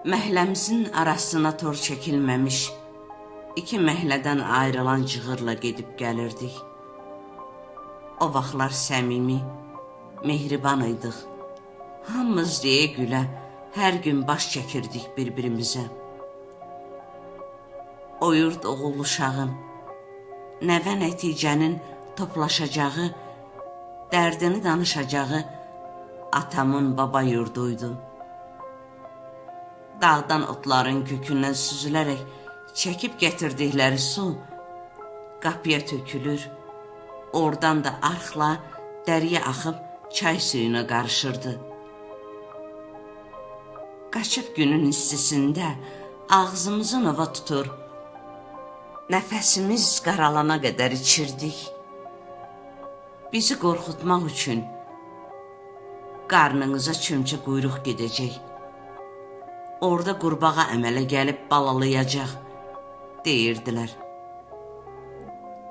Məhləmizin arasına tor çəkilməmiş, iki məhlədən ayrılan cığırla gedib gəlirdik. O vaxtlar səmimi, mehriban idik. Hamımız deyə gülə, hər gün baş çəkirdik bir-birimizə. O yurd oğul uşağın, nəvə nəticənin toplaşacağı, dərdini danışacağı atamın baba yurduydu. Dağdan otların kökündən süzülərək çəkib gətirdikləri su qapıya tökülür, oradan da arxla dəriyə axıb çay suyuna qarışırdı. Qaçıb günün istisində ağzımızın ova tutur, nəfəsimiz qaralana qədər içirdik. Bizi qorxutmaq üçün qarnınıza çömçə quyruq gedəcək. Orada qurbağa əmələ gəlib balalayacaq, deyirdilər.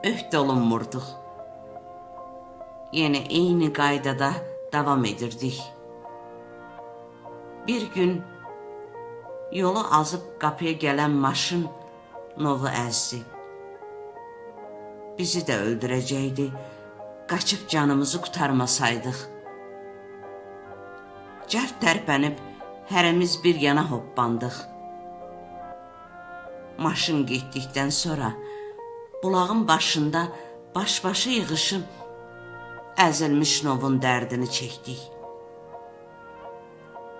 Öhdə olunmurduq. Yenə eyni qaydada davam edirdik. Bir gün yolu azıb qapıya gələn maşın novu əzdi. Bizi də öldürəcəkdi, qaçıb canımızı qurtarmasaydıq. Cəld tərpənib hərəmiz bir yana hoppandıq. Maşın getdikdən sonra bulağın başında baş-başa yığışıb əzilmiş novun dərdini çəkdik.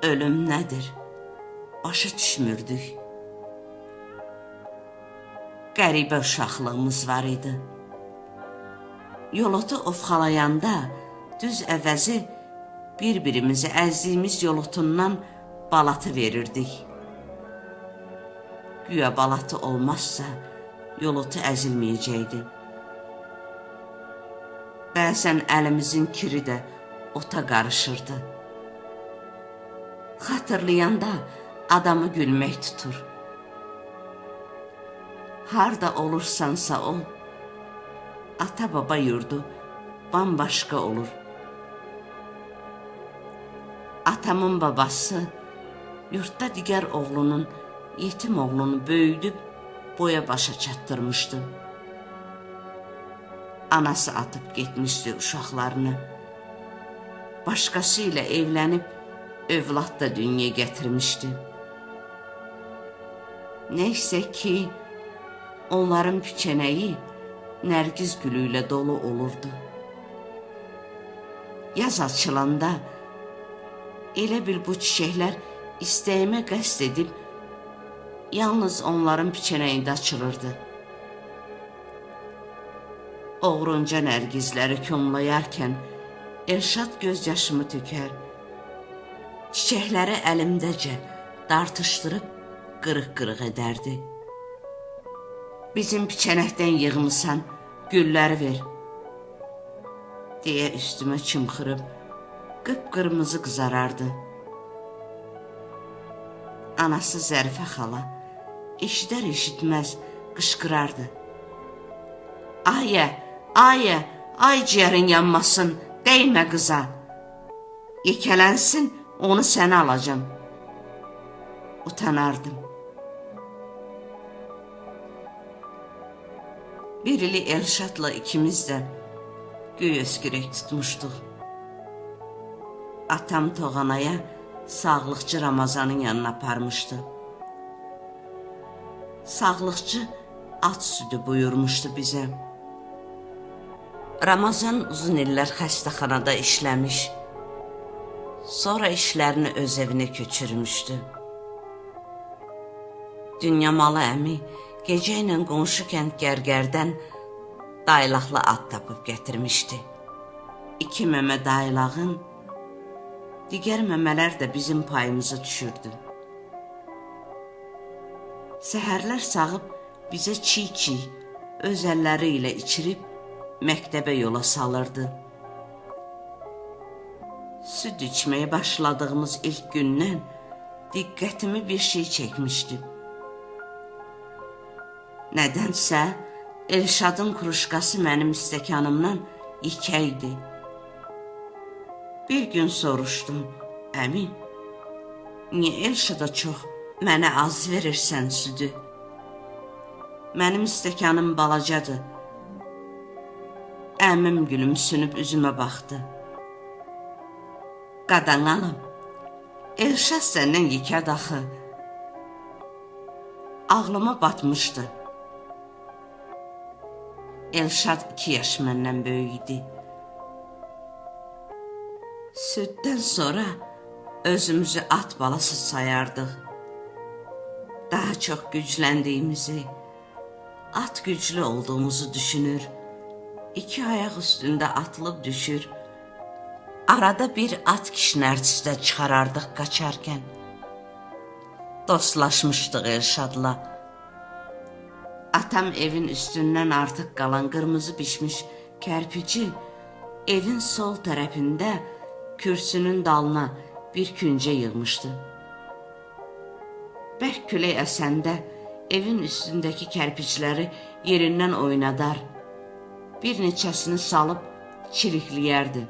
Ölüm nədir? Başa düşmürdük. Qəribə uşaqlığımız var idi. Yolotu ovxalayanda düz əvəzi bir-birimizi əzdiyimiz yolotundan balatı verirdik. Güya balatı olmazsa yolotu əzilməyəcəkdi. Bəzən əlimizin kiri də ota qarışırdı. Xatırlayanda adamı gülmək tutur. Harda olursansa ol, ata-baba yurdu bambaşqa olur. Atamın babası yurtda digər oğlunun, yetim oğlunu böyüdüb boya başa çatdırmışdı. Anası atıb getmişdi uşaqlarını. Başqası ilə evlənib övlad da dünyaya gətirmişdi. Neysə ki, onların piçənəyi nərgiz gülü ilə dolu olurdu. Yaz açılanda elə bil bu çiçəklər istəyimə qəsd edib yalnız onların piçənəyində açılırdı. Oğrunca nərgizləri kömlayarkən Elşad gözyaşımı tökər, çiçəkləri əlimdəcə dartışdırıb qırıq-qırıq edərdi. Bizim piçənəkdən yığmısan, gülləri ver, deyə üstümə çımxırıb qıpqırmızı qızarardı. Anası Zərifə xala eşidər-eşitməz qışqırardı. Ayə, ayə, ay ciyərin yanmasın, dəymə qıza. Yekələnsin, onu sənə alacam. Utanardım. Bir ili Elşadla ikimiz də göy öskürək tutmuşduq. Atam Toğanaya sağlıqçı Ramazanın yanına aparmışdı. Sağlıqçı at südü buyurmuşdu bizə. Ramazan uzun illər xəstəxanada işləmiş, sonra işlərini öz evinə köçürmüşdü. Dünyamalı əmi gecə ilə qonşu kənd Gərgərdən daylaqlı at tapıb gətirmişdi. İki məmə daylağın, digər məmələr də bizim payımıza düşürdü. Səhərlər sağıb bizə çiy-çiy öz əlləri ilə içirib məktəbə yola salırdı. Süd içməyə başladığımız ilk gündən diqqətimi bir şey çəkmişdi. Nədənsə Elşadın kruşkası mənim stəkanımdan yekəydi. Bir gün soruşdum, əmi, niyə Elşada çox, Mənə az verirsən südü. Mənim stəkanım balacadır. Əmim gülümsünüb üzümə baxdı. Qadanalım, Elşad səndən yekəd axı. Ağlıma batmışdı. Elşad 2 yaş məndən böyük idi. Süddən sonra özümüzü at balası sayardıq. Daha çox gücləndiyimizi, at güclü olduğumuzu düşünür. 2 ayaq üstündə atılıb düşür. Arada bir at kişnərtisi də çıxarardıq qaçarkən. Dostlaşmışdıq Elşadla. Atam evin üstündən artıq qalan qırmızı bişmiş kərpici evin sol tərəfində kürsünün dalına bir küncə yığmışdı. Bərk külək əsəndə evin üstündəki kərpicləri yerindən oynadar, bir neçəsini salıb çirikləyərdi.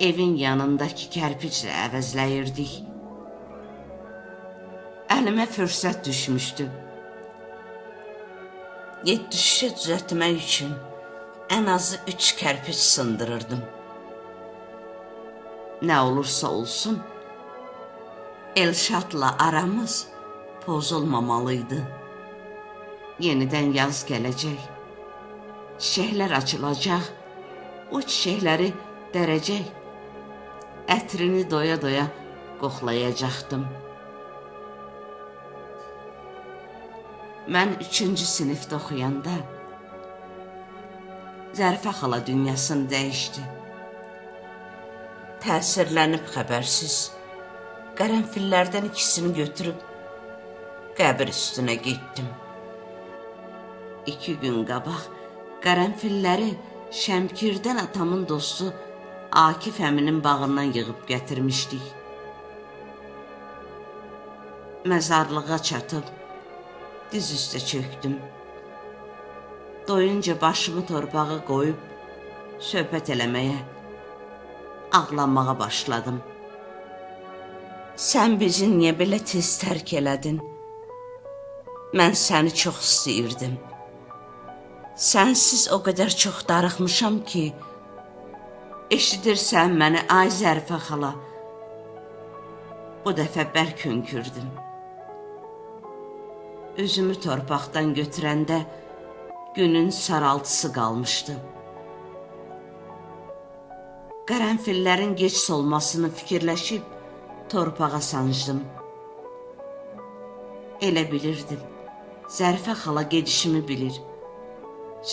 Evin yanındakı kərpiclə əvəzləyirdik. Əlimə fürsət düşmüşdü. 7 şüşə düzəltmək üçün ən azı 3 kərpic sındırırdım. Nə olursa olsun, Elşadla aramız pozulmamalıydı. Yenidən yaz gələcək, çiçəklər açılacaq, o çiçəkləri dərəcək, ətrini doya-doya qoxlayacaqdım. Mən 3-cü sinifdə oxuyanda Zərifə xala dünyasını dəyişdi. Təsirlənib xəbərsiz, qərənfillərdən 2-sini götürüb qəbir üstünə getdim. 2 gün qabaq qərənfilləri Şəmkirdən atamın dostu Akif əminin bağından yığıb gətirmişdik. Məzarlığa çatıb diz üstə çöktüm. Doyunca başımı torpağa qoyub söhbət eləməyə, ağlamağa başladım. Sən bizi niyə belə tez tərk elədin? Mən səni çox istəyirdim. Sənsiz o qədər çox darıxmışam ki, eşidirsən məni, ay Zərifə xala? Bu dəfə bərk hönkürdüm. Üzümü torpaqdan götürəndə günün saraltısı qalmışdı. Qərənfillərin gec solmasını fikirləşib torpağa sancdım. Elə bilirdim, Zərifə xala gedişimi bilir,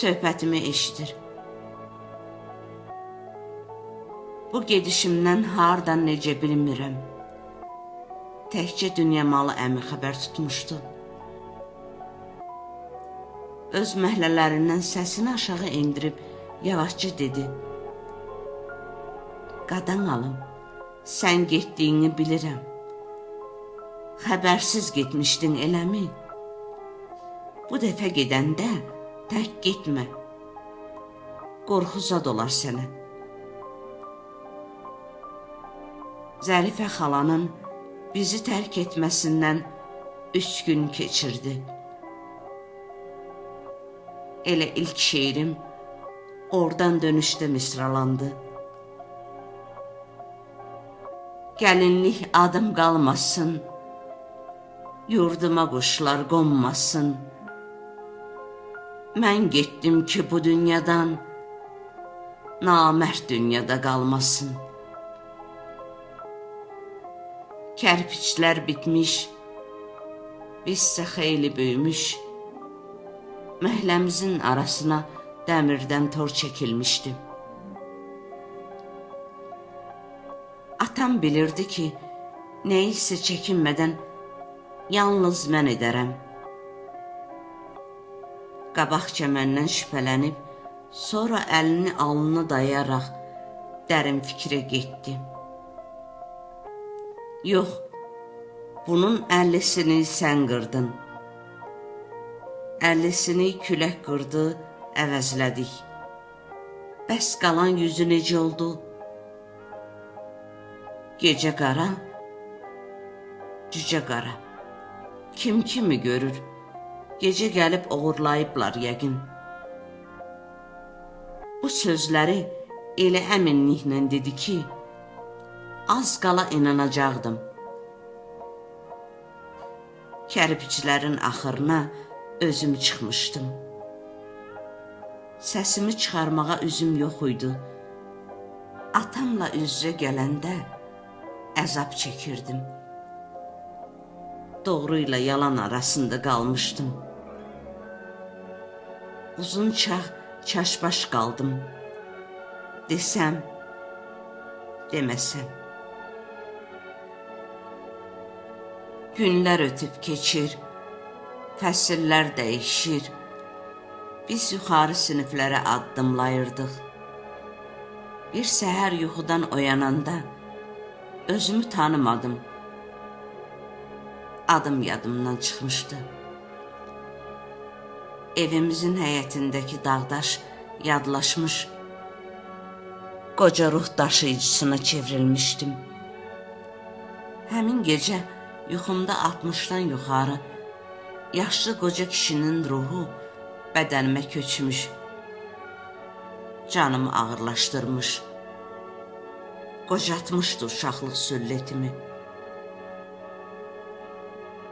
söhbətimi eşidir. Bu gedişimdən hardan necə bilmirəm. Təkcə Dünyamalı əmi xəbər tutmuşdu. Öz məhlələrindən səsini aşağı endirib yavaşca dedi. Qadan alım, sən getdiyini bilirəm. Xəbərsiz getmişdin eləmi? Bu dəfə gedəndə tək getmə. Qorxu zad olar sənə. Zərifə xalanın bizi tərk etməsindən 3 gün keçirdi. Elə ilk şeirim oradan dönüşdə misralandı. Gəlinlik adım qalmasın, yurduma quşlar qonmasın. Mən getdim ki bu dünyadan, namərd dünyada qalmasın. Kərpiçlər bitmiş, bizsə xeyli böyümüş. Məhləmizin arasına dəmirdən tor çəkilmişdi. Atam bilirdi ki, neysə çəkinmədən yalnız mən edərəm. Qabaqca məndən şübhələnib, sonra əlini alnına dayayaraq dərin fikrə getdi. Yox, bunun 50'sini sən qırdın. 50'sini külək qırdı, əvəzlədik. Bəs qalan 100'ü necə oldu? Gecə qara, Cüce qara, kim kimi görür, gecə gəlib oğurlayıblar yəqin. Bu sözləri elə əminliklə dedi ki, az qala inanacaqdım. Kərpiclərin axırına özüm çıxmışdım. Səsimi çıxarmağa üzüm yox idi. Atamla üz-üzə gələndə əzab çəkirdim. Doğru ilə yalan arasında qalmışdım. Uzun çağ çaşbaş qaldım. Desəm, deməsəm. Günlər ötüb keçir, fəsillər dəyişir. Biz yuxarı siniflərə addımlayırdıq. Bir səhər yuxudan oyananda özümü tanımadım. Adım yadımdan çıxmışdı. Evimizin həyətindəki dağdaş yadlaşmış, qoca ruh daşıyıcısına çevrilmişdim. Həmin gecə yuxumda 60-dan yuxarı yaşlı qoca kişinin ruhu bədənimə köçmüş, canımı ağırlaşdırmış, qocatmışdı uşaqlıq sülletimi.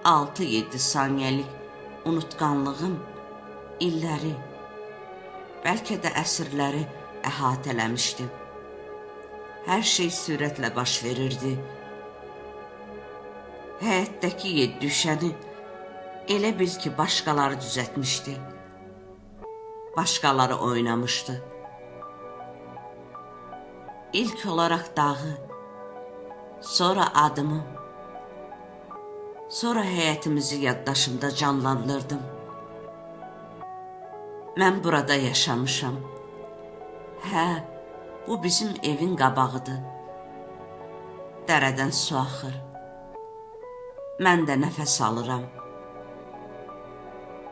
6-7 saniyəlik unutqanlığım illəri, bəlkə də əsrləri əhatələmişdi. Hər şey sürətlə baş verirdi. Həyətdəki yeddüşəni elə bil ki, başqaları düzətmişdi. Başqaları oynamışdı. İlk olaraq dağı, sonra adımı, sonra həyətimizi yaddaşımda canlandırdım. Mən burada yaşamışam. Hə, bu bizim evin qabağıdır. Dərədən su axır. Mən də nəfəs alıram.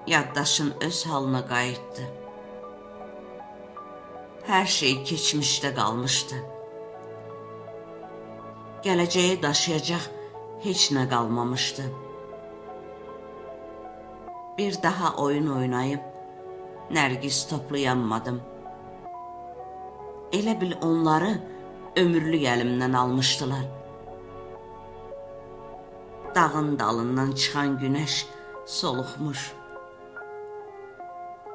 Yaddaşım öz halına qayıtdı. Hər şey keçmişdə qalmışdı. Gələcəyi daşıyacaq heç nə qalmamışdı. Bir daha oyun oynayıb nərgiz toplayanmadım. Elə bil onları ömürlük əlimdən almışdılar. Dağın dalından çıxan günəş soluxmuş.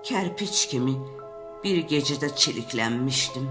Kərpiç kimi bir gecədə çiriklənmişdim.